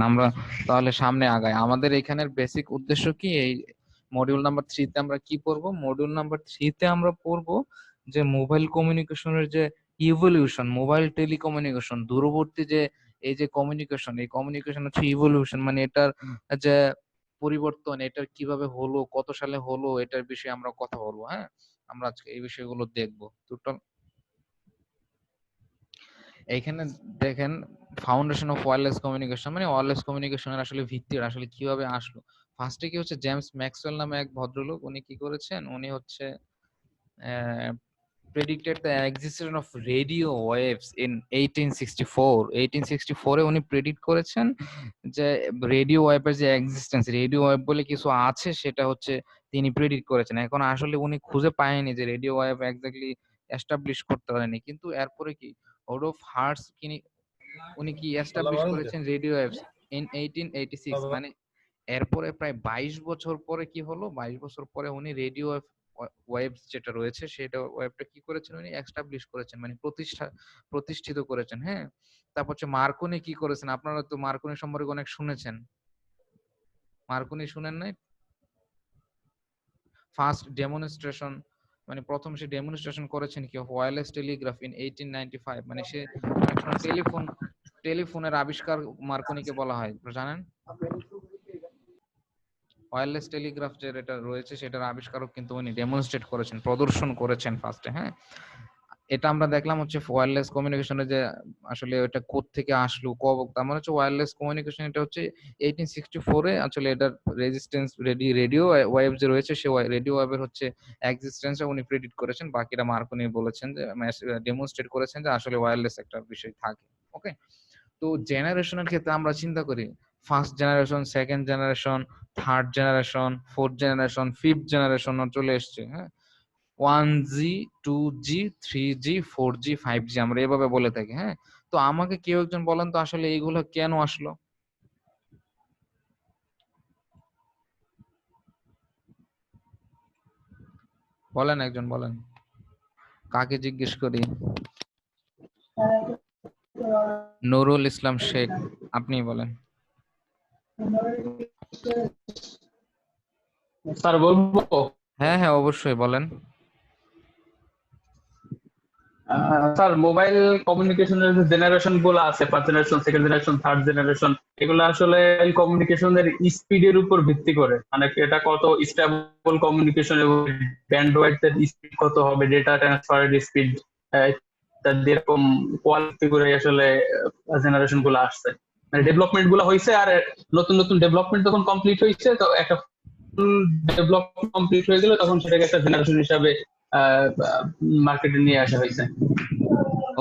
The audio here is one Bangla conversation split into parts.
আমরা তাহলে সামনে আগাই। আমাদের এখানের বেসিক উদ্দেশ্য কি, এই মডিউল নাম্বার 3 তে আমরা কি পড়বো? মডিউল নাম্বার 3 তে আমরা পড়বো যে মোবাইল কমিউনিকেশনের যে ইভলিউশন, মোবাইল টেলিকমিউনিকেশন, দূরবর্তী যে এই যে কমিউনিকেশন, এই কমিউনিকেশন হচ্ছে ইভলিউশন, মানে এটার যে পরিবর্তন, এটার কিভাবে হলো, কত সালে হলো, এটার বিষয়ে আমরা কথা বলবো। হ্যাঁ, আমরা আজকে এই বিষয়গুলো দেখবো। টোটাল এইখানে দেখেন, ফাউন্ডেশন অফ ওয়্যারলেস কমিউনিকেশন, মানে ওয়্যারলেস কমিউনিকেশনের আসলে ভিত্তি আসলে কিভাবে আসলো। ফার্স্টে কি হচ্ছে, জেমস ম্যাক্সওয়েল নামে এক ভদ্রলোক, উনি কি করেছেন, উনি হচ্ছে predicted the existence of radio waves in 1864। 1864 এ উনি প্রেডিক্ট করেছেন যে রেডিও ওয়েভের যে এক্সিস্টেন্স, রেডিও ওয়েভ বলে কিছু আছে, সেটা হচ্ছে তিনি প্রেডিক্ট করেছেন। এখন আসলে উনি খুঁজে পায়নি যে রেডিও ওয়েভ এক্স্যাক্টলি এস্টাবলিশ করতে পারেনি, কিন্তু এরপরে কি ওডোফ হার্টস উনি কি এস্টাবলিশ করেছেন রেডিও ওয়েভস ইন 1886। মানে এরপরে প্রায় 22 বছর পরে কি হলো, 22 বছর পরে উনি রেডিও ওয়েভস যেটা রয়েছে সেটা ওয়েবটা কি করেছেন, উনি এস্টাবলিশ করেছেন, মানে প্রতিষ্ঠিত করেছেন। হ্যাঁ, তারপর হচ্ছে মার্কনি কি করেছেন, আপনারা তো মার্কনি সম্পর্কে অনেক শুনেছেন। মার্কনি শুনেন নাই? ফার্স্ট ডেমনস্ট্রেশন, মানে প্রথম সে ডেমনস্ট্রেশন করেছেন কি ওয়্যারলেস টেলিগ্রাফ ইন 1895। মানে সে অনেক সময় টেলিফোনের আবিষ্কার মার্কনিকে বলা হয়, জানেন? ওয়্যারলেস টেলিগ্রাফ যেটা রয়েছে সেটার আবিষ্কারক কিন্তু উনি ডেমনস্ট্রেট করেছেন, প্রদর্শন করেছেন ফার্স্টে। হ্যাঁ, এটা আমরা দেখলাম হচ্ছে ওয়্যারলেস কমিউনিকেশনে যে আসলে এটা কোথা থেকে আসলো, তার মানে হচ্ছে ওয়্যারলেস কমিউনিকেশন এটা হচ্ছে 1864 এ আসলে এটার রেজিস্ট্যান্স রেডিও ওয়েভ যে রয়েছে সে রেডিও ওয়েভের হচ্ছে এক্সিস্টেন্সটা উনি প্রেডিক্ট করেছেন, বাকিটা মার্কনি বলেছেন যে ডেমনস্ট্রেট করেছেন যে আসলে ওয়্যারলেস একটা বিষয় থাকে। ওকে, তো জেনারেশনের ক্ষেত্রে আমরা চিন্তা করি first generation, second generation, third generation, fourth generation, fifth generation চলে এসছে। হ্যাঁ, 1G, 2G, 3G, 4G, 5G আমরা এভাবে বলে থাকি। হ্যাঁ, তো আমাকে কেউ একজন বলেন তো আসলে এইগুলো কেন আসলো? বলেন, একজন বলেন, কাকে জিজ্ঞেস করি? নুরুল ইসলাম শেখ, আপনি বলেন। স্যার বলবো? হ্যাঁ হ্যাঁ, অবশ্যই বলেন। স্যার মোবাইল কমিউনিকেশনের যে জেনারেশন গুলো আছে, first generation, second generation, third generation, এগুলো আসলে কমিউনিকেশনের স্পিডের উপর ভিত্তি করে, মানে এটা কত স্টেবল কমিউনিকেশন এবং ব্যান্ডওয়িথ এর স্পিড কত হবে, ডেটা ট্রান্সফারের স্পিড, এরকম কোয়ালিটি করে আসলে জেনারেশন গুলো আসছে, মানে ডেভেলপমেন্ট গুলো হয়েছে। আর নতুন নতুন ডেভেলপমেন্ট যখন কমপ্লিট হয়েছে, তো একটা ফুল ডেভেলপমেন্ট কমপ্লিট হয়ে গেলে তখন সেটাকে একটা জেনারেশন হিসাবে মার্কেটে নিয়ে আসা হয়েছে।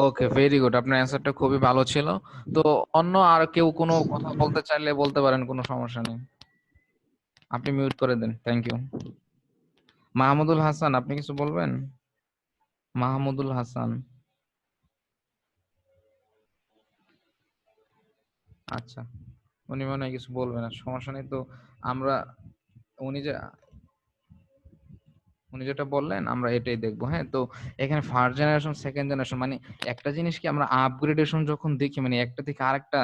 ওকে, ভেরি গুড, আপনার অ্যান্সারটা খুবই ভালো ছিল। তো অন্য আর কেউ কোনো কথা বলতে চাইলে বলতে পারেন, কোনো সমস্যা নেই, আপনি মিউট করে দেন। Thank you. মাহমুদুল হাসান, আপনি কিছু বলবেন? মাহমুদুল হাসান, আচ্ছা, উনি মনে হয় কিছু বলবেন না, সমস্যা নেই। তো আমরা উনি যে উনি যেটা বললেন আমরা এটাই দেখবো। হ্যাঁ, তো এখানে ফার্স্ট জেনারেশন, সেকেন্ড জেনারেশন, মানে একটা জিনিস কি আমরা আপগ্রেডেশন যখন দেখি, মানে একটা থেকে আরেকটা,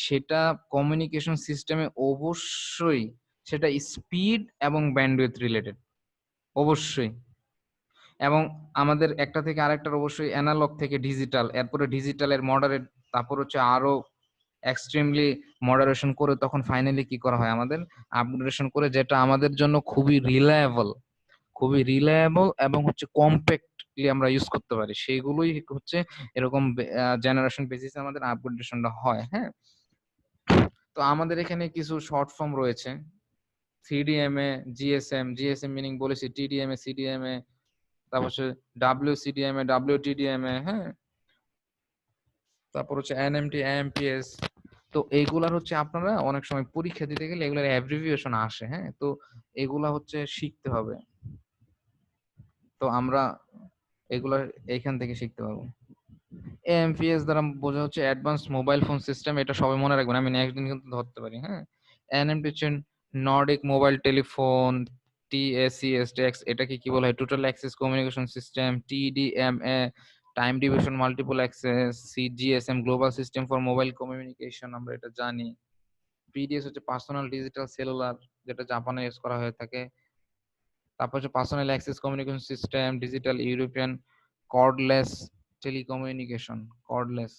সেটা কমিউনিকেশন সিস্টেমে অবশ্যই সেটা স্পিড এবং ব্যান্ডউইথ রিলেটেড, অবশ্যই। এবং আমাদের একটা থেকে আরেকটার অবশ্যই অ্যানালগ থেকে ডিজিটাল, এরপরে ডিজিটালের মডারেট, তারপর হচ্ছে আরো এক্সট্রিমলি মডারেশন করে তখন ফাইনালি কি করা হয়, আমাদের আপগ্রেডেশন করে, যেটা আমাদের জন্য খুবই রিলায়েবল এবং হচ্ছে কম্প্যাক্টলি আমরা ইউজ করতে পারি, সেইগুলোই হচ্ছে এরকম জেনারেশন বেসিসে আমাদের আপগ্রেডেশনটা হয়। হ্যাঁ, তো আমাদের এখানে কিছু শর্ট ফর্ম রয়েছে, সিডিএমএ, জিএসএম মিনিং বলেছি, টিডিএমএ, সিডিএমএ, তারপর হচ্ছে ডাব্লিউসিডিএমএ, ডাব্লিউটিডিএমএ। হ্যাঁ, তারপর হচ্ছে এনএমটি, এএমপিএস। তো এইগুলার হচ্ছে আপনারা অনেক সময় পরীক্ষা দিতে গেলে এগুলার অ্যাব্রিভিয়েশন আসে। হ্যাঁ, তো এগুলা হচ্ছে শিখতে হবে, তো আমরা এগুলা এইখান থেকে শিখতে পারবো। এএমপিএস দ্বারা বোঝা হচ্ছে অ্যাডভান্স মোবাইল ফোন সিস্টেম, এটা সবাই মনে রাখবেন, আমি নেক্সট দিন কিন্তু ধরতে পারি। হ্যাঁ, এনএমটি হচ্ছে নর্ডিক মোবাইল টেলিফোন, টিএসিএসটেক্স, এটাকে কি বলা হয়, total access communication system, TDMA time division multiple access, C GSM global system for mobile communication, আমরা এটা জানি। পিডিএস হচ্ছে পার্সোনাল ডিজিটাল সেলুলার, যেটা জাপানে ইউজ করা হয়ে থাকে। তারপর হচ্ছে personal access communication system, digital European cordless telecommunication, cordless,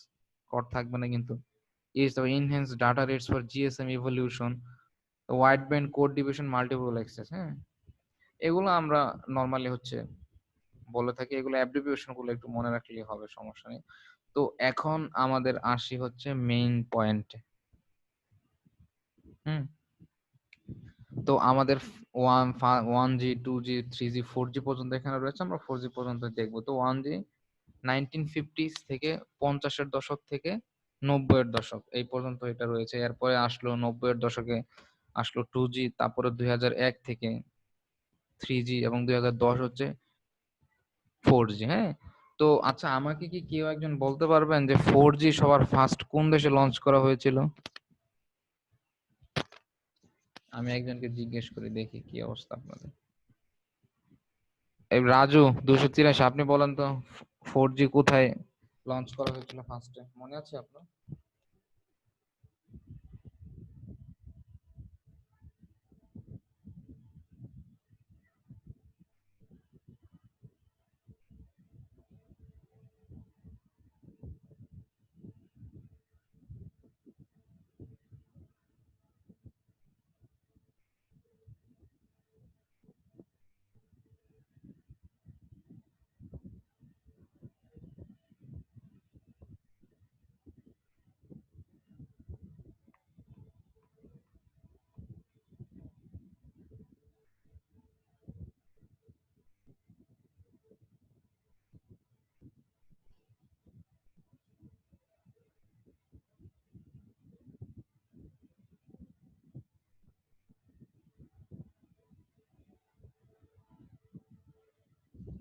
cord থাকবে না কিন্তু, is the enhance data rates for GSM evolution, wide band code division, multiple access. হ্যাঁ, এগুলো আমরা নর্মালি হচ্ছে বলে থাকি, এগুলো অ্যাব্রিভিয়েশন গুলো একটু মনে রাখলেই হবে, সমস্যা নেই। তো এখন আমাদের আসি হচ্ছে মেইন পয়েন্টে। হুম, তো আমাদের 1G 2G 3G 4G পর্যন্ত এখানে রয়েছে, আমরা 4G পর্যন্ত দেখবো। তো 1G 1950 থেকে 50-এর দশক থেকে 90-এর দশক এই পর্যন্ত এটা রয়েছে। এরপরে আসলো 90-এর দশকে আসলো 2G, তারপরে 2001 থেকে 3G, এবং 2010 হচ্ছে 4G। হ্যাঁ, তো আচ্ছা, আমাকে কি কেউ একজন বলতে পারবেন যে 4G সবার ফার্স্ট কোন দেশে লঞ্চ করা হয়েছিল? আমি একজনকে জিজ্ঞেস করি, দেখি কি অবস্থা আপনাদের। এই রাজু 283, আপনি বলেন তো 4G কোথায় লঞ্চ করা হয়েছিল ফার্স্টে, মনে আছে আপনার?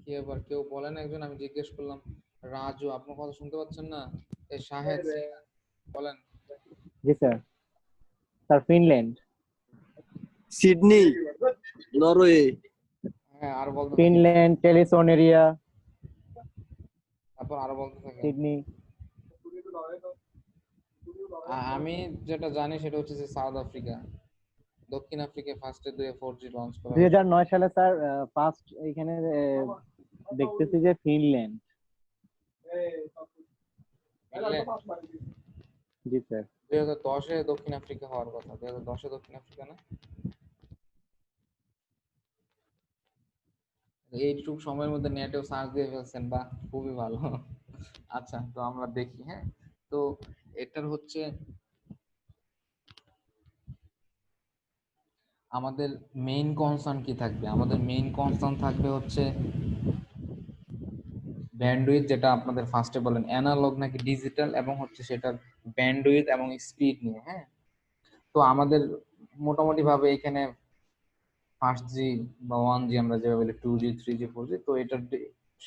কি এবার কেউ বলেন একজন, আমি জিজ্ঞেস করলাম। রাজু, আপনার কথা শুনতে পাচ্ছেন না? এই শাহেদ বলেন। জি sir. Sir Finland. Sydney, Norway. হ্যাঁ, আর বলতে থাকি, ফিনল্যান্ড, টেলিসোনেরিয়া, তারপর আরো বলতে থাকি। সিডনি। আমি যেটা জানি সেটা হচ্ছে যে সাউথ আফ্রিকা, দক্ষিণ আফ্রিকায় ফার্স্টে 4G লঞ্চ করা হয়েছে। 2009 সালে স্যার ফার্স্ট এখানে দেখতেছি যে ফিনল্যান্ড। জি স্যার। 2010-এ দক্ষিণ আফ্রিকা হওয়ার কথা, 2010-এ দক্ষিণ আফ্রিকা না? এইটুকু সময়ের মধ্যে নেটেও সার্চ দিয়ে ফেলছেন, বা খুবই ভালো। আচ্ছা, তো আমরা দেখি। হ্যাঁ, তো এটার হচ্ছে আমাদের মেইন কনসার্ন কি থাকবে? আমাদের মেইন কনসার্ন থাকবে হচ্ছে ব্যান্ডউইথ, যেটা আপনাদের ফার্স্টে বলেন অ্যানালগ নাকি ডিজিটাল, এবং হচ্ছে সেটার ব্যান্ডউইথ এবং স্পিড নিয়ে। হ্যাঁ, তো আমাদের মোটামুটি ভাবে এখানে ফার্স্ট জি বা 1G আমরা যেভাবে বলি, 2G 3G 4G, তো এটার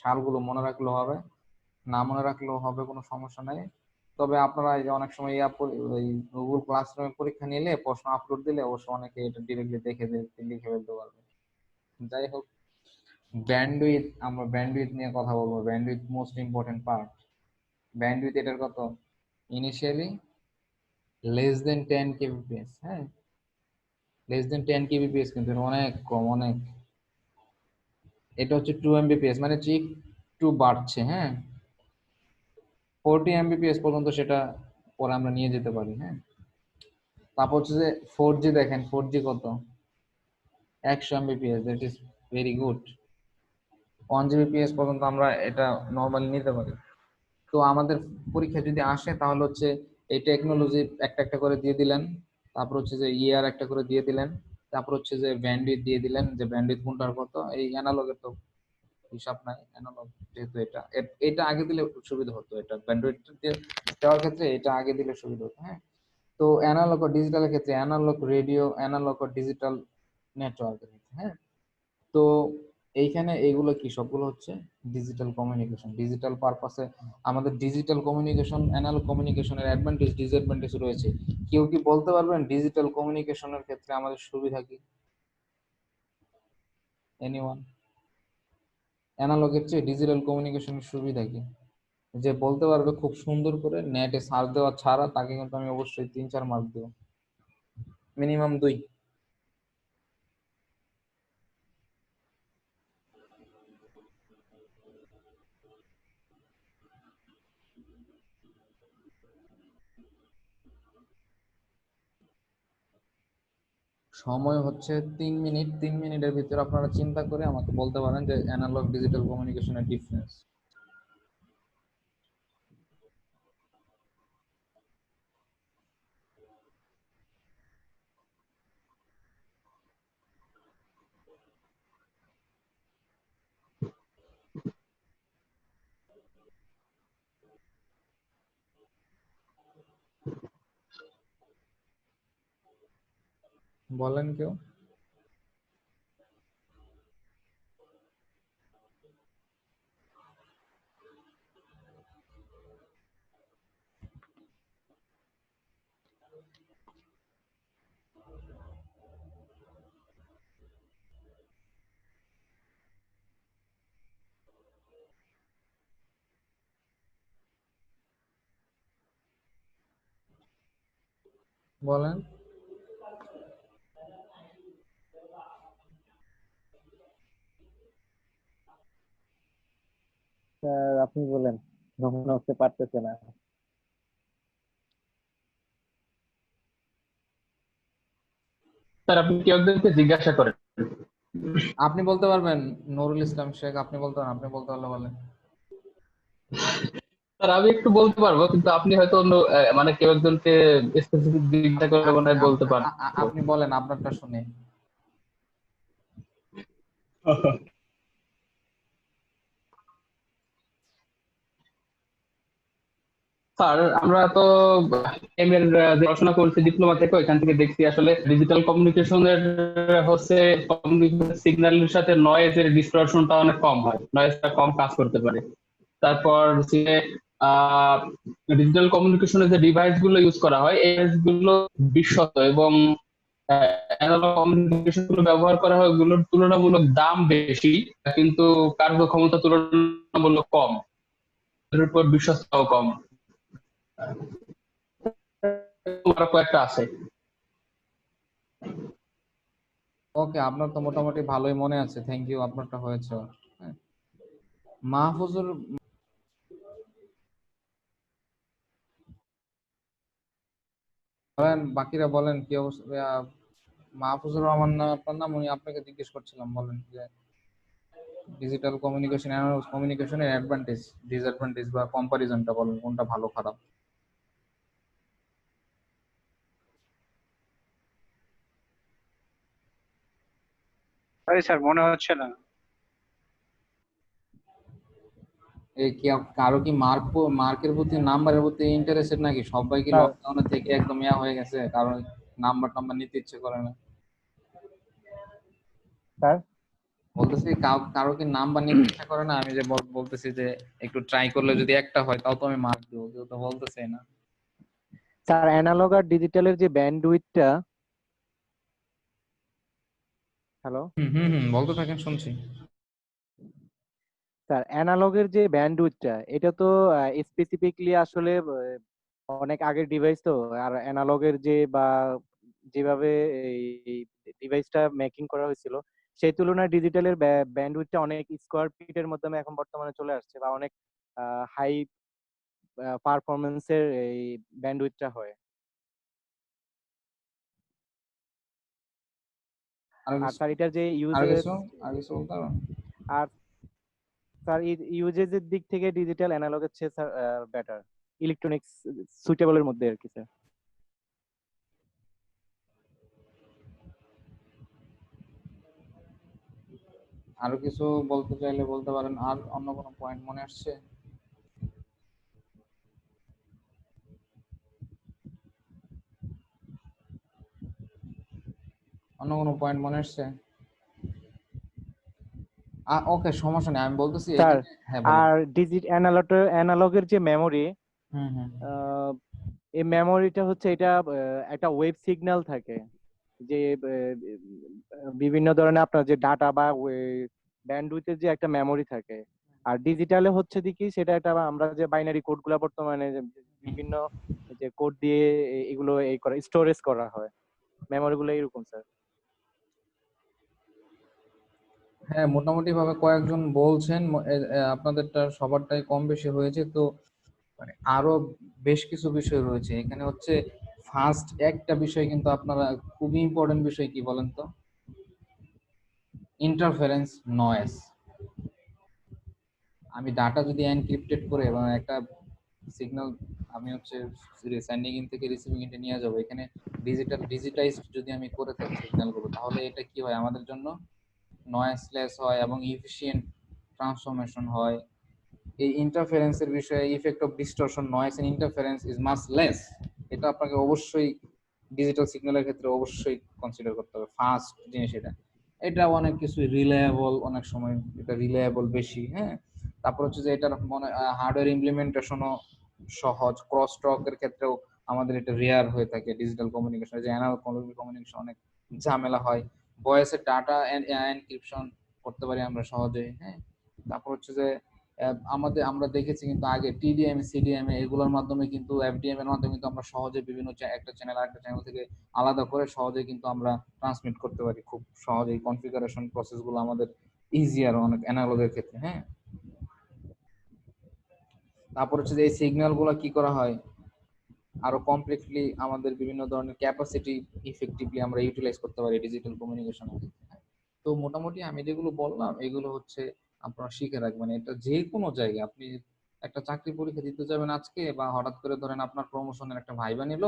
সালগুলো মনে রাখলেও হবে, না মনে রাখলেও হবে, কোনো সমস্যা নাই। তবে আপনারা এই যে অনেক সময় ওই গুগল ক্লাসরুমে পরীক্ষা নিলে প্রশ্ন আপলোড দিলে অবশ্য অনেকে এটা ডিরেক্টলি দেখে লিখে ফেলতে পারবে। যাই হোক, ব্যান্ডউইথ, আমরা ব্যান্ডউইথ নিয়ে কথা বলবো। Bandwidth most important part. Bandwidth এটার কত? Initially less than 10 kbps। হ্যাঁ, লেস দেন 10 kbps, কিন্তু এটা অনেক কম, অনেক। এটা হচ্ছে 2 Mbps, মানে যে একটু বাড়ছে। হ্যাঁ, 40 Mbps পর্যন্ত সেটা পরে আমরা নিয়ে যেতে পারি। হ্যাঁ, তারপর হচ্ছে যে 4G, দেখেন 4G কত? 100 Mbps, that is very good. 1 Gbps পর্যন্ত আমরা এটা নর্মালি নিতে পারি। তো আমাদের পরীক্ষা যদি আসে তাহলে হচ্ছে এই টেকনোলজি একটা একটা করে দিয়ে দিলেন, তারপর হচ্ছে যে ইয়ার একটা করে দিয়ে দিলেন, তারপর হচ্ছে যে ব্যান্ডউইথ দিয়ে দিলেন, যে ব্যান্ডউইথ কোনটার কত। এই অ্যানালগের তো হিসাব নাই, অ্যানালগ যেহেতু এটা আগে দিলে সুবিধা হতো, এটা ব্যান্ডউইথ দেওয়ার ক্ষেত্রে এটা আগে দিলে সুবিধা হতো। হ্যাঁ, তো অ্যানালগ ও ডিজিটালের ক্ষেত্রে অ্যানালগ রেডিও, অ্যানালগ ও ডিজিটাল নেটওয়ার্কের ক্ষেত্রে। হ্যাঁ, তো এইখানে এইগুলো কি সবগুলো হচ্ছে ডিজিটাল কমিউনিকেশন। ডিজিটাল পারপাসে আমাদের ডিজিটাল কমিউনিকেশন, অ্যানালগ কমিউনিকেশনের অ্যাডভান্টেজ ডিসঅ্যাডভান্টেজ রয়েছে। কেউ কি বলতে পারবেন ডিজিটাল কমিউনিকেশনের ক্ষেত্রে আমাদের সুবিধা কি? এনিওয়ান? অ্যানালগের চেয়ে ডিজিটাল কমিউনিকেশনের সুবিধা কি? যে বলতে পারবে খুব সুন্দর করে, নেটে সার্চ দেওয়া ছাড়া, তাকে কিন্তু আমি অবশ্যই 3-4 মার্ক দেবো। মিনিমাম 2। সময় হচ্ছে 3 মিনিট। 3 মিনিটের ভিতরে আপনারা চিন্তা করে আমাকে বলতে পারেন যে অ্যানালগ ডিজিটাল কমিউনিকেশনের ডিফারেন্স। বলেন কেউ। বলেন। স্যার আপনি বলেন, মনে হচ্ছে পারতেছে না। স্যার আপনি কি একজনকে জিজ্ঞাসা করেন? আপনি বলতে পারবেন, নুরুল ইসলাম শেখ, আপনি বলতে পারেন। আপনি বলতে পারলে বলেন। স্যার আমি একটু বলতে পারবো, কিন্তু আপনি হয়তো অন্য মানে কেউ একজনকে স্পেসিফিক জিজ্ঞাসা করে মনে আপনি হয় বলতে পারবো। আপনি বলেন, আপনারটা শুনে। স্যার আমরা তো এম এর যে পড়াশোনা করছি ডিপ্লোমা থেকে, ওইখান থেকে দেখছি আসলে ডিজিটাল কমিউনিকেশনের হচ্ছে কমিউনিকেশন সিগন্যালের সাথে নয়েজের ডিসটরশনটা অনেক কম হয়, নয়েজটা কম কাজ করতে পারে। তারপর হচ্ছে ডিজিটাল কমিউনিকেশনের যে ডিভাইস গুলো ইউজ করা হয়, এই ডিভাইস গুলো বিশ্বস্ত, এবং অ্যানালগ কমিউনিকেশন গুলো ব্যবহার করা হয় ওগুলোর তুলনামূলক দাম বেশি, কিন্তু কার্যক্ষমতা তুলনামূলক কম, এর উপর বিশ্বস্ততাও কম। আরো কয়েকটা আছে। ওকে, আপনার তো মোটামুটি ভালোই মনে আছে, থ্যাংক ইউ, আপনারটা হয়েছে। হ্যাঁ। মাহফুজুর, বলেন, বাকিরা বলেন কি অবস্থা। মাহফুজুর রহমান নাম আপনার নাম, উনি আপনাকে জিজ্ঞেস করছিলাম, বলেন যে ডিজিটাল কমিউনিকেশন, অ্যানালগ কমিউনিকেশনের অ্যাডভান্টেজ, ডিসঅ্যাডভান্টেজ বা কম্পারিজনটা বলেন, কোনটা ভালো খারাপ। সরি স্যার, মনে হচ্ছে না। এই কি কারো কি মার্কের প্রতি, নাম্বারের প্রতি ইন্টারেস্টেড নাকি? সবাই কি স্যার লকডাউনে থেকে একদম ইয়া হয়ে গেছে, কারণ নাম্বার টাম্বার নিতে ইচ্ছে করে না? স্যার বলতেছি কারো কি নাম্বার নিতে ইচ্ছা করে না? আমি যে বলতেছি যে একটু ট্রাই করলে যদি একটা হয় তাও তো আমি মার্ক দেবো, কেউ তো বলতেছে না। স্যার অ্যানালগ আর ডিজিটালের যে ব্যান্ডউইথটা, হ্যালো হুম হুম হুম, বলতে থাকেন, শুনছি। স্যার, অ্যানালগের যে ব্যান্ডউইথটা এটা তো স্পেসিফিকলি আসলে অনেক আগের ডিভাইস তো। আর অ্যানালগের যে বা যেভাবে এই ডিভাইসটা মেকিং করা হয়েছিল, সেই তুলনায় ডিজিটালের ব্যান্ডউইথটা অনেক স্কোয়ার ফিটের মাধ্যমে এখন বর্তমানে চলে আসছে, বা অনেক হাই পারফরমেন্সের এই ব্যান্ডউইথটা হয়। আরো আর কিছু, স্যার এটার যে আরো ইউজেস, কিছু, আরো কিছু বলতে পারো? আর স্যার ইউজেসের দিক থেকে ডিজিটাল অ্যানালগের চেয়ে স্যার বেটার, ইলেকট্রনিক্স সুইটেবলের মধ্যে আর কি স্যার। আরো কিছু বলতে চাইলে বলতে পারেন। আর অন্য কোনো পয়েন্ট মনে আসছে? অন্য কোনো পয়েন্ট মনে আসছে? ওকে, সমস্যা নেই, আমি বলতেছি স্যার এখানে। হ্যাঁ বলেন। আর অ্যানালগের যে মেমোরি, হুম হুম। এই মেমোরিটা হচ্ছে এটা একটা ওয়েব সিগন্যাল থাকে, যে বিভিন্ন ধরনের আপনার যে ডাটা বা ব্যান্ডউইথের যে একটা মেমোরি থাকে। আর ডিজিটালে হচ্ছে কি সেটা একটা আমরা যে বাইনারি কোড গুলা বর্তমানে যে বিভিন্ন যে কোড দিয়ে এগুলো এই করা স্টোরেজ করা হয়। মেমোরি গুলো এরকম স্যার। হ্যাঁ, মোটামুটি ভাবে কয়েকজন বলছেন আপনাদেরটা সবারটাই কম বেশি হয়েছে। তো মানে আরো বেশ কিছু বিষয় রয়েছে এখানে। হচ্ছে ফার্স্ট একটা বিষয় কিন্তু আপনারা, খুবই ইম্পর্টেন্ট বিষয় কি বলেন তো, ইন্টারফারেন্স নয়েজ। আমি ডাটা যদি এনক্রিপ্টেড করে এবং একটা সিগন্যাল আমি হচ্ছে সেন্ডিং ইন থেকে রিসিভিং ইনে নিয়ে যাবো, এখানে ডিজিটাইজড যদি আমি করে থাকি সিগন্যালগুলো, তাহলে এটা কি হয় আমাদের জন্য, নয়েজলেস হয় এবং ইফিশিয়েন্ট ট্রান্সফরমেশন হয়। এই ইন্টারফারেন্সের বিষয়ে effect of distortion, noise and interference is much less. এটা আপনাকে অবশ্যই ডিজিটাল সিগন্যালের ক্ষেত্রে অবশ্যই কনসিডার করতে হবে। ফার্স্ট জিনিস এটা। এটা অনেক কিছু রিলায়েবল, অনেক সময় এটা রিলায়েবল বেশি। হ্যাঁ, তারপর হচ্ছে যে এটার মনে হার্ডওয়্যার ইমপ্লিমেন্টেশনও সহজ। ক্রস টকের ক্ষেত্রেও আমাদের এটা রেয়ার হয়ে থাকে ডিজিটাল কমিউনিকেশন, যে অ্যানালগ কমিউনিকেশন অনেক ঝামেলা হয়। ভয়েসের ডাটা এনক্রিপশন করতে পারি আমরা সহজে। হ্যাঁ, তারপর হচ্ছে যে আমরা দেখেছি কিন্তু আগে টিডিএম সিডিএম এগুলোর মাধ্যমে কিন্তু, এফডিএম এর মাধ্যমে কিন্তু আমরা সহজে বিভিন্ন একটা চ্যানেল আরেকটা চ্যানেল থেকে আলাদা করে সহজে কিন্তু আমরা ট্রান্সমিট করতে পারি খুব সহজেই। কনফিগারেশন প্রসেস গুলো আমাদের ইজিয়ার অনেক অ্যানালগের ক্ষেত্রে। হ্যাঁ, তারপর হচ্ছে যে এই সিগন্যাল গুলো কি করা হয় আরো কমপ্লিটলি আমাদের বিভিন্ন ধরনের ক্যাপাসিটি ইফেক্টিভলি আমরা ইউটিলাইজ করতে পারি ডিজিটাল কমিউনিকেশন। তো মোটামুটি আমি যেগুলো বললাম এগুলো হচ্ছে আপনারা শিখে রাখবেন। এটা যে কোনো জায়গায় আপনি একটা চাকরি পরীক্ষা দিতে যাবেন আজকে, বা হঠাৎ করে ধরেন আপনার প্রমোশনের একটা ভাইবা নিল,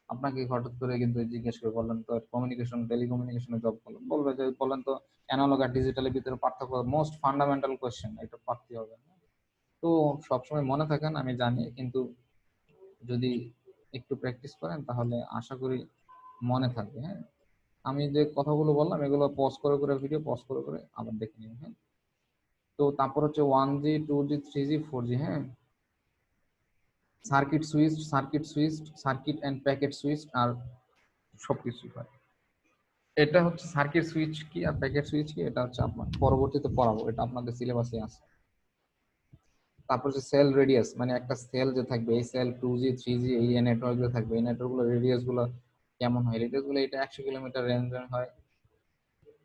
আপনাকে হঠাৎ করে কিন্তু জিজ্ঞেস করে বললেন তো কমিউনিকেশন টেলিকমিউনিকেশনে জব করলেন, বলবে যে বলেন তো অ্যানালগ আর ডিজিটালের ভিতরে পার্থক্য, মোস্ট ফান্ডামেন্টাল কোয়েশ্চেন, এটা পারতে হবে। তো সবসময় মনে থাকেন আমি জানি, কিন্তু যদি একটু প্র্যাকটিস করেন তাহলে আশা করি মনে থাকবে। হ্যাঁ, আমি যে কথাগুলো বললাম এগুলো পজ করে করে, ভিডিও পজ করে করে আবার দেখে নিন। হ্যাঁ, তো তারপর হচ্ছে 1G 2G 3G 4G। হ্যাঁ, circuit switch circuit and packet switch আর সবকিছু হয়। এটা হচ্ছে সার্কিট সুইচ কি আর প্যাকেট সুইচ কি, এটা হচ্ছে আপনার পরবর্তীতে পড়াবো, এটা আপনাদের সিলেবাসে আছে। তারপর হচ্ছে সেল রেডিয়াস, মানে একটা সেল যে থাকবে, এই সেল 2G 3G এই নেটওয়ার্ক গুলো থাকবে, এই নেটওয়ার্ক গুলো রেডিয়াস গুলো কেমন হয়, রেডিয়াস গুলো এটা 100 কিলোমিটার রেঞ্জে হয়।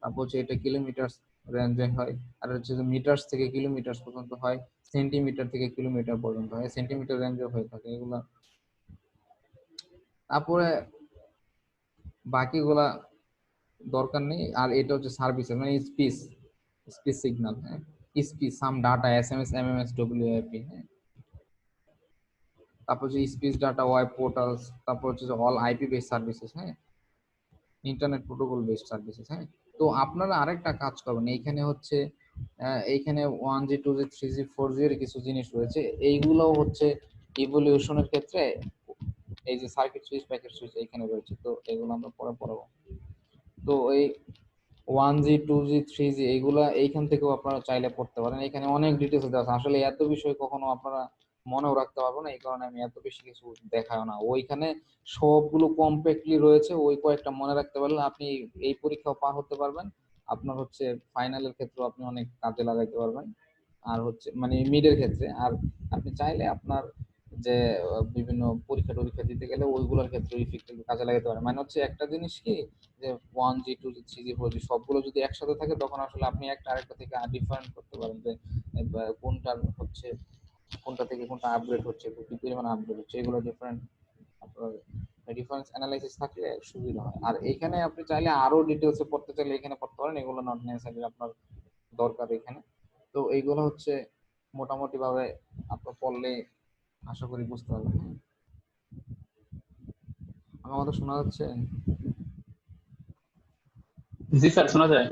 তারপর হচ্ছে এটা কিলোমিটার রেঞ্জে হয়। আর হচ্ছে মিটার থেকে কিলোমিটার পর্যন্ত হয়, সেন্টিমিটার থেকে কিলোমিটার পর্যন্ত হয়, সেন্টিমিটার রেঞ্জে হয়ে থাকে এগুলা। তারপরে বাকিগুলা দরকার নেই। আর এটা হচ্ছে সার্ভিস, মানে স্পিচ, স্পিচ সিগন্যাল। হ্যাঁ, স্পিচ সাম ডাটা এসএমএস এমএমএস ডব্লিউআইপি। হ্যাঁ, তারপর হচ্ছে স্পিচ ডাটা ওয়েব পোর্টালস, তারপর হচ্ছে অল আইপি বেস সার্ভিসেস। হ্যাঁ, ইন্টারনেট প্রোটোকল বেসড সার্ভিসেস। হ্যাঁ, তো আপনারা আরেকটা কাজ করবেন, এইখানে হচ্ছে এইখানে 1G 2G 3G 4G এর কিছু জিনিস রয়েছে, এইগুলো হচ্ছে ইভলিউশনের ক্ষেত্রে এই যে সার্কিট সুইচ প্যাকেট সুইচ এইখানে রয়েছে, তো এগুলো আমরা পরে পড়াবো। তো এই 1G 2G 3G এইগুলা এইখান থেকেও আপনারা চাইলে পড়তে পারেন, এখানে অনেক ডিটেলস দেওয়া আছে। আসলে এত বিষয় কখনো আপনারা মনেও রাখতে পারবো না, এই কারণে আমি এত বেশি কিছু দেখাও না। ওইখানে সবগুলো কমপ্লিটলি রয়েছে, ওই কয়েকটা মনে রাখতে পারলে আপনি এই পরীক্ষাও পার হতে পারবেন। আপনার হচ্ছে ফাইনালের ক্ষেত্রে আপনি অনেক কাজে লাগাইতে পারবেন, আর হচ্ছে মানে মিডের ক্ষেত্রে। আর আপনি চাইলে আপনার যে বিভিন্ন পরীক্ষা টরীক্ষা দিতে গেলে ওইগুলোর ক্ষেত্রে ইফেক্টিভ কাজে লাগাতে পারেন। মানে হচ্ছে একটা জিনিস কি, যে 1G 2G 3G 4G সবগুলো যদি একসাথে থাকে তখন আসলে আপনি একটা আরেকটা থেকে ডিফারেন্ট করতে পারেন, যে কোনটার হচ্ছে কোনটা থেকে কোনটা আপগ্রেড হচ্ছে, কি পরিমাণ আপগ্রেড হচ্ছে, এগুলো ডিফারেন্ট আপনার রেফারেন্স অ্যানালাইসিস থাকলে সুবিধা হয়। আর এখানে আপনি চাইলে আরো ডিটেলসে পড়তে চাইলে এখানে পড়তে পারেন, এগুলো নট নেসেসারি আপনার দরকার এখানে। তো এইগুলো হচ্ছে মোটামুটি ভাবে আপনার পড়লে আশা করি বুঝতে পারবেন। হ্যাঁ, আমার কথা শোনা যাচ্ছে? জি স্যার, শোনা যায়।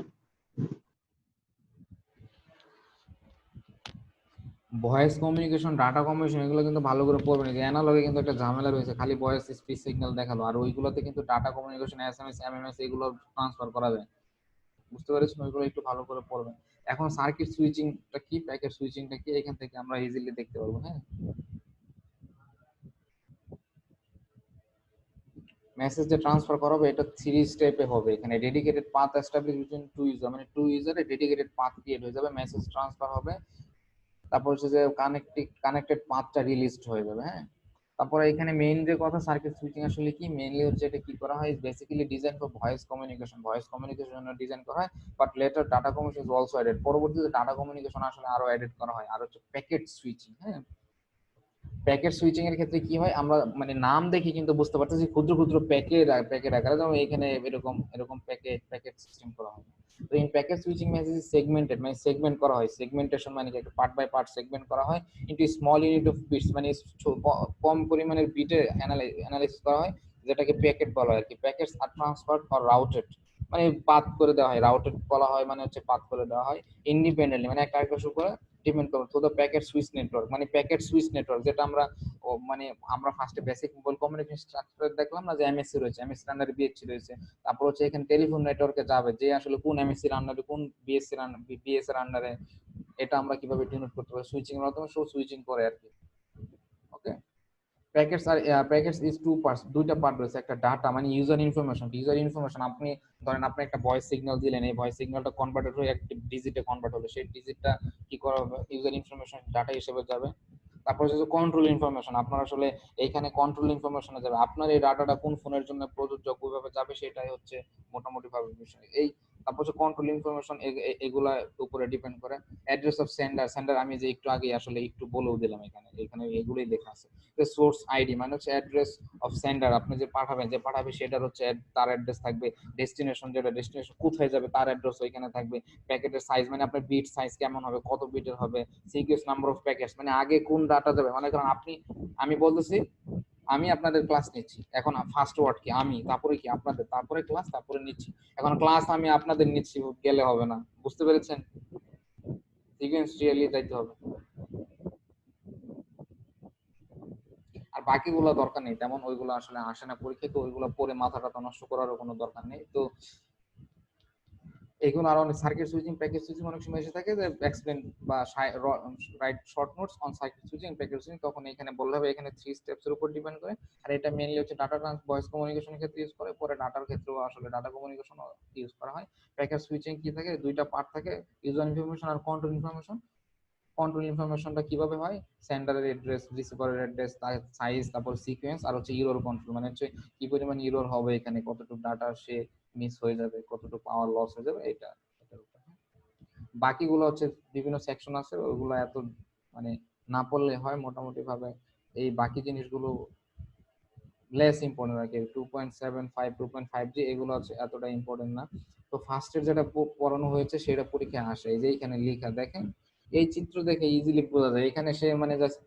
ভয়েস কমিউনিকেশন ডাটা কমিউনিকেশন এগুলো কিন্তু ভালো করে পড়বেন। যে অ্যানালগে কিন্তু একটা ঝামেলা রয়েছে, খালি ভয়েস স্পিচ সিগন্যাল দেখালো, আর ওইগুলোতে কিন্তু ডাটা কমিউনিকেশন এসএমএস এমএমএস এগুলো ট্রান্সফার করা যায়। বুঝতে পেরেছেন? ওইগুলো একটু ভালো করে পড়বেন। এখন সার্কিট সুইচিংটা কি, প্যাকেট সুইচিংটা কি, এখান থেকে আমরা ইজিলি দেখতে পারবো। হ্যাঁ, মেসেজ যে ট্রান্সফার করা হবে এটা 3 স্টেপে হবে। এখানে dedicated path establish between two user, মানে টু ইউজারে ডেডিকেটেড পাথ ক্রিয়েট হয়ে যাবে, মেসেজ ট্রান্সফার হবে। তারপর হচ্ছে যে কানেক্টেড পাথটা রিলিজড হয়ে যাবে। হ্যাঁ, তারপরে এখানে মেইন যে কথা সার্কিট সুইচিং আসলে কি মেইনলি হচ্ছে এটা কি করা হয় basically design for voice communication জন্য ডিজাইন করা হয় but later data communication is also added পরবর্তীতে ডাটা কমিউনিকেশন আসলে আরো অ্যাডেড করা হয় আর হচ্ছে প্যাকেট সুইচিং হ্যাঁ প্যাকেট সুইচিং এর ক্ষেত্রে কি হয় আমরা মানে নাম দেখে কিন্তু বুঝতে পারতেছি ক্ষুদ্র ক্ষুদ্র প্যাকেট আকারে যেমন এখানে এরকম এরকম প্যাকেট সিস্টেম করা হয় তো in packet switching message segmented মানে সেগমেন্ট করা হয় সেগমেন্টেশন মানে কি একটা পার্ট বাই পার্ট সেগমেন্ট করা হয় into small unit of bits মানে কম পরিমাণের বিটে অ্যানালাইসিস করা হয় যেটাকে প্যাকেট বলা হয় আর কি প্যাকেটস আর ট্রান্সফার্ড অর রাউটেড মানে পাথ করে দেওয়া হয় রাউটেড বলা হয় মানে হচ্ছে পাথ করে দেওয়া হয় ইন্ডিপেন্ডেন্টলি মানে একটা আরেকটার উপরে ডিপেন্ড করে তো দ্য প্যাকেট সুইচ নেটওয়ার্ক মানে প্যাকেট সুইচ নেটওয়ার্ক যেটা আমরা মানে আমরা ফার্স্টে বেসিক মোবাইল কমিউনিকেশন স্ট্রাকচার দেখলাম না যে এমএসসি রয়েছে এমএসসি আন্ডারে বিএসসি রয়েছে তারপর হচ্ছে এখানে টেলিফোন নেটওয়ার্কে যাবে যে আসলে কোন এমএসসি এর আন্ডারে কোন বিএস এর আন্ডারে এটা আমরা কিভাবে ডিনোট করতে পারি সুইচিং এর মাধ্যমে সব সুইচিং করে আর কি ওকে প্যাকেটস ইজ টু পার্টস দুইটা পার্ট রয়েছে একটা ডাটা মানে ইউজার ইনফরমেশন আপনি ধরেন আপনি একটা ভয়েস সিগন্যাল দিলেন এই ভয়েস সিগন্যালটা কনভার্টেড হয়ে একটা ডিজিটে কনভার্ট হলো সেই ডিজিটটা কি করা হবে ইউজার ইনফরমেশন ডাটা হিসেবে যাবে তারপর হচ্ছে কন্ট্রোল ইনফরমেশন আপনার আসলে এইখানে কন্ট্রোল ইনফরমেশনে যাবে আপনার এই ডাটাটা কোন ফোনের জন্য প্রযোজ্য কিভাবে যাবে সেটাই হচ্ছে মোটামুটি ভাবে বিষয় এই তারপর হচ্ছে কন্ট্রোল ইনফরমেশন এগুলা উপরে ডিপেন্ড করে অ্যাড্রেস অফ সেন্ডার আমি যে একটু আগে আসলে একটু বলেও দিলাম এখানে এগুলোই লেখা আছে সোর্স আইডি মানে হচ্ছে অ্যাড্রেস অফ সেন্ডার আপনি যে পাঠাবে সেটার হচ্ছে তার অ্যাড্রেস থাকবে ডেস্টিনেশন কোথায় যাবে তার অ্যাড্রেস ওইখানে থাকবে প্যাকেটের সাইজ মানে আপনার বিট সাইজ কেমন হবে কত বিটের হবে সিকিউএস নাম্বার অফ প্যাকেটস মানে আগে কোন ডাটা যাবে মানে কারণ আমি বলতেছি আমি আপনাদের ক্লাস নিচ্ছি এখন ফার্স্ট ওয়ার্ড কি আমি তারপরে কি আপনাদের তারপরে ক্লাস তারপরে নিচ্ছি এখন ক্লাস আমি আপনাদের নিচ্ছি গেলে হবে না বুঝতে পেরেছেন সিকোয়েন্সিয়ালি যাইতে হবে আর বাকিগুলো দরকার নেই তেমন ওইগুলো আসলে আসে না পরীক্ষায় তো ওইগুলো পরে মাথাটা নষ্ট করারও কোনো দরকার নেই তো এগুলো আর অনেক সার্কিট সুইচিং প্যাকেজ সুইচিং অনেক সময় এসে থাকে যে এক্সপ্লেন বা right short notes on circuit switching package switching তখন এখানে বলতে হবে এখানে 3 স্টেপস এর উপর ডিপেন্ড করে আর এটা মেইনলি হচ্ছে ডাটা ভয়েস কমিউনিকেশনের ক্ষেত্রে ইউজ করে পরে ডাটার ক্ষেত্রেও আসলে ডাটা কমিউনিকেশন ইউজ করা হয় প্যাকেজ সুইচিং কি থাকে দুইটা পার্ট থাকে ইউজার ইনফরমেশন আর কন্ট্রোল ইনফরমেশনটা কিভাবে হয় সেন্ডারের অ্যাড্রেস রিসিভারের অ্যাড্রেস তার সাইজ তারপর সিকোয়েন্স আর হচ্ছে ইরর কন্ট্রোল মানে হচ্ছে কি পরিমাণ ইরর হবে এখানে কতটুকু ডাটা সে মিস হয়ে যাবে কতটুকু পাওয়ার লস হয়ে যাবে এটার উপর বাকিগুলো হচ্ছে বিভিন্ন সেকশন আছে ওইগুলো এত মানে না পড়লে হয় মোটামুটি ভাবে এই বাকি জিনিসগুলো লেস ইম্পর্টেন্ট আর কি 2.75 2.5G এগুলো হচ্ছে এতটা ইম্পর্টেন্ট না তো ফার্স্টের যেটা পড়ানো হয়েছে সেটা পরীক্ষায় আসে এই যে এখানে লেখা দেখেন এই চিত্র দেখে ইজিলি বোঝা যায় এখানে সে মানে জাস্ট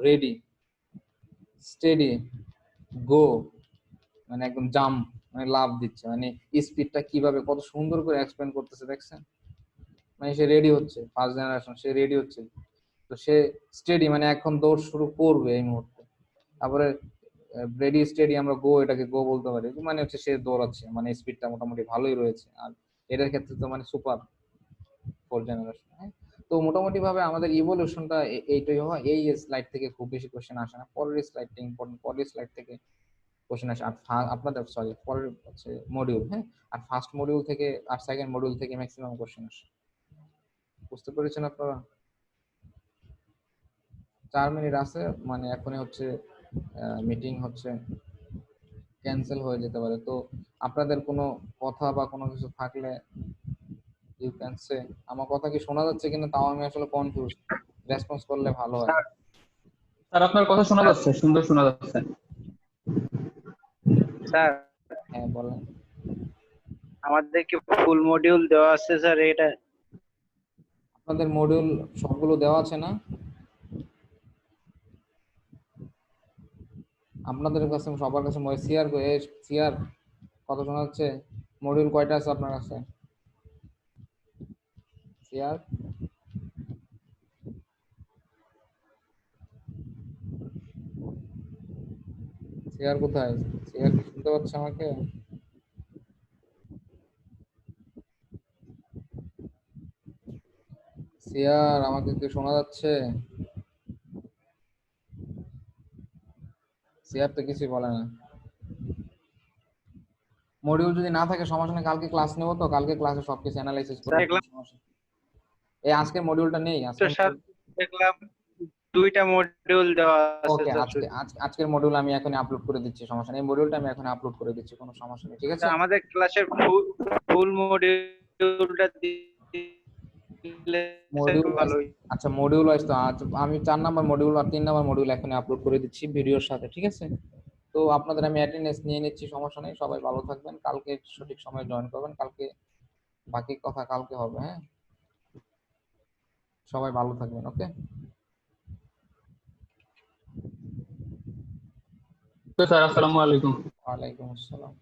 রেডি স্টেডি গো মানে একদম জাম্প মানে লাভ দিচ্ছে মানে স্পিডটা কিভাবে কত সুন্দর করে এক্সপ্লেন করতেছে দেখছেন মানে সে রেডি হচ্ছে ফার্স্ট জেনারেশন সে রেডি হচ্ছে তো সে স্টেডি মানে এখন দৌড় শুরু করবে এই মুহূর্তে তারপরে রেডি স্টেডি আমরা গো এটাকে গো বলতে পারি মানে হচ্ছে সে দৌড়াচ্ছে মানে স্পিডটা মোটামুটি ভালোই রয়েছে আর এটার ক্ষেত্রে তো মানে সুপার 4th জেনারেশন হ্যাঁ তো মোটামুটি ভাবে আমাদের ইভলিউশনটা এইটাই হয় এই স্লাইড থেকে খুব বেশি কোশ্চেন আসে না পরের স্লাইডটা ইম্পর্টেন্ট পরের স্লাইড থেকে কোশ্চেন আসে আর আপনাদের সরি পরের হচ্ছে মডিউল হ্যাঁ আর ফার্স্ট মডিউল থেকে আর সেকেন্ড মডিউল থেকে ম্যাক্সিমাম কোশ্চেন আসে বুঝতে পেরেছেন আপনারা 4 মিনিট আছে মানে এখনই হচ্ছে মিটিং হচ্ছে ক্যান্সেল হয়ে যেতে পারে তো আপনাদের কোনো কথা বা কোনো কিছু থাকলে ইউ ক্যান সে আমার কথা কি শোনা যাচ্ছে কিনা তাও আমি আসলে কনফিউজ রেসপন্স করলে ভালো হয় স্যার আপনার কথা শোনা যাচ্ছে সুন্দর শোনা যাচ্ছে স্যার হ্যাঁ বলেন আমাদের কি ফুল মডিউল দেওয়া আছে স্যার এটা আপনাদের মডিউল সবগুলো দেওয়া আছে না আপনাদের কাছে সবার কাছে সিআর কত শোনা যাচ্ছে মডিউল কয়টা আছে আপনার কাছে সিআর সিআর কোথায় সিআর কি শুনতে পাচ্ছে আমাকে সিআর আমাকে কি শোনা যাচ্ছে সিআর তো কিছুই বলে না মডিউল যদি না থাকে সমস্যা নেই কালকে ক্লাস নেব তো কালকে ক্লাসে সবকিছু অ্যানালাইসিস করব দেখলাম এই আজকের মডিউলটা নেই তো স্যার দেখলাম দুইটা মডিউল দেওয়া আছে ওকে, স্যার। আজকের মডিউল আমি এখন আপলোড করে দিচ্ছি, সমস্যা নেই। এই মডিউলটা আমি এখন আপলোড করে দিচ্ছি, কোনো সমস্যা নেই, ঠিক আছে? আমাদের ক্লাসের ফুল মডিউলটা দিলে মডিউল ভালো। আচ্ছা, মডিউল ওয়াইজ তো আমি 4 নাম্বার মডিউল আর 3 নাম্বার মডিউল এখন আপলোড করে দিচ্ছি ভিডিওর সাথে, ঠিক আছে? তো আপনাদের আমি অ্যাটেন্ডেন্স নিয়ে নিচ্ছি, সমস্যা নেই। সবাই ভালো থাকবেন, কালকে সঠিক সময়ে জয়েন করবেন। কালকে বাকি কথা কালকে হবে, হ্যাঁ? সবাই ভালো থাকবেন, ওকে? তো স্যার আসসালামু আলাইকুম। ওয়ালাইকুম আসসালাম।